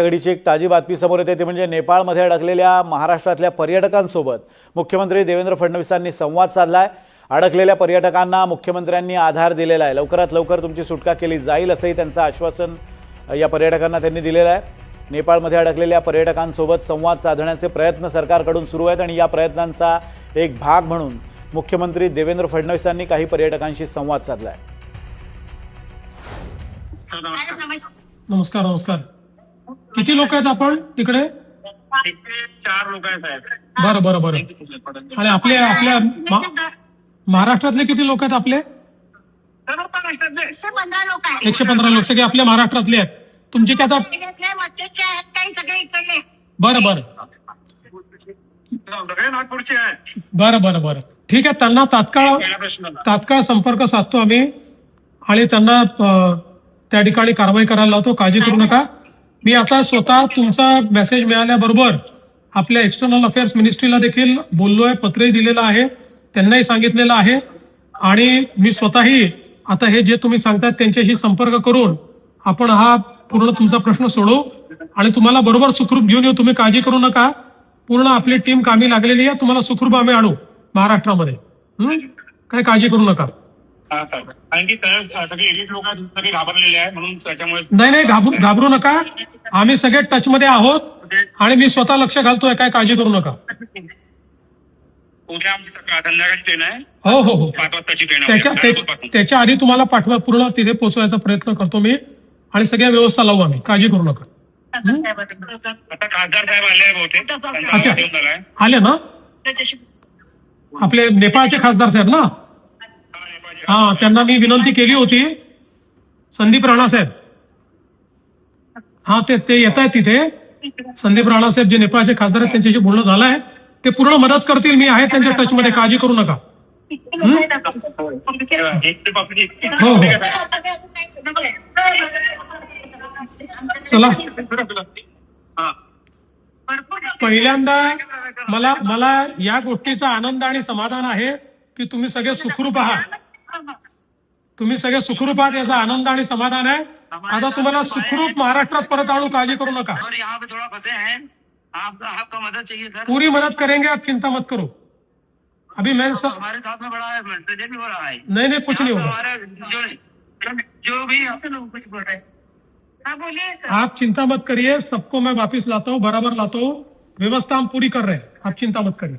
घडीची एक ताजी बातमी समोर येते ती म्हणजे नेपाळमध्ये अडकलेल्या महाराष्ट्रातल्या पर्यटकांसोबत मुख्यमंत्री देवेंद्र फडणवीसांनी संवाद साधलाय। अडकलेल्या पर्यटकांना मुख्यमंत्र्यांनी आधार दिलेला आहे। लवकरात लवकर तुमची सुटका केली जाईल असंही त्यांचं आश्वासन या पर्यटकांना त्यांनी दिलेलं आहे। नेपाळमध्ये अडकलेल्या पर्यटकांसोबत संवाद साधण्याचे प्रयत्न सरकारकडून सुरू आहेत आणि या प्रयत्नांचा एक भाग म्हणून मुख्यमंत्री देवेंद्र फडणवीसांनी काही पर्यटकांशी संवाद साधलाय। नमस्कार नमस्कार। किती लोक आहेत आपण तिकडे? 4 लोक आहेत। बरं बरं बरं। आणि आपल्या महाराष्ट्रातले किती लोक आहेत आपले? 115 लोक आहेत। 115 लोक सगळे आपल्या महाराष्ट्रातले आहेत। तुमचे काय आता? काही सगळे इकडले। बरं बरं सगळे नागपूरचे आहेत। बरं बरं बरं ठीक आहे। त्यांना तात्काळ संपर्क साधतो आम्ही आणि त्यांना त्या ठिकाणी कारवाई करायला लावतो। काळजी करू नका। मी आता स्वतः तुमचा मेसेज मिळाल्याबरोबर आपल्या एक्सटर्नल अफेअर्स मिनिस्ट्रीला देखील बोललोय, पत्रही दिलेलं आहे, त्यांनाही सांगितलेलं आहे आणि मी स्वतःही आता हे जे तुम्ही सांगतात त्यांच्याशी संपर्क करून आपण हा पूर्ण तुमचा प्रश्न सोडवू आणि तुम्हाला बरोबर सुखरूप घेऊन येऊ। तुम्ही काळजी करू नका। पूर्ण आपली टीम कामी लागलेली आहे। तुम्हाला सुखरूप आम्ही आणू महाराष्ट्रामध्ये। काय काळजी करू नका। कारण की सगळे एलिट लोक सगळे घाबरलेले आहेत म्हणून त्याच्यामुळे नाही घाबरू नका। आम्ही सगळे टच मध्ये आहोत आणि मी स्वतः लक्ष घालतोय। काय काळजी करू नका। उद्या आमची संध्याकाळची ट्रेन आहे। हो हो हो 5 वाजताची ट्रेन आहे। त्याच्या आधी तुम्हाला पाठवा, पूर्ण तिथे पोहोचवायचा प्रयत्न करतो मी आणि सगळ्या व्यवस्था लावू आम्ही। काळजी करू नका। आता खासदार साहेब आले बहुतेक। अच्छा आले ना? आपले नेपाळचे खासदार साहेब ना? हा, त्यांना मी विनंती केली होती। संदीप राणा साहेब, हा ते येत आहेत तिथे। संदीप राणा साहेब जे नेपाळचे खासदार आहेत त्यांच्याशी बोलणं झालं आहे। ते पूर्ण मदत करतील। मी आहे त्यांच्या टच मध्ये। काळजी करू नका। हो हो चला। पहिल्यांदा मला या गोष्टीचा आनंद आणि समाधान आहे की तुम्ही सगळे सुखरूप आहात। तुम्ही सगळे सुखरूप आहात याचा आनंद आणि समाधान आहे। आता तुम्हाला सुखरूप महाराष्ट्रात परत आणू। काळजी करू नका। थोड़ा फंसे हैं। आपका मदद चाहिए सर। पूरी मदद करेंगे, आप चिंता मत करो। अभी मैं सब हमारे साथ में बड़ा है, प्रेजेंट भी बड़ा है। नहीं कुछ नहीं होगा। जो भी कुछ बोल रहे हैं बोलिए सर। आप चिंता मत करिए, सबको मैं वापिस लाता हूँ, बराबर लाता हूँ। व्यवस्था हम पूरी कर रहे हैं, आप चिंता मत करिए।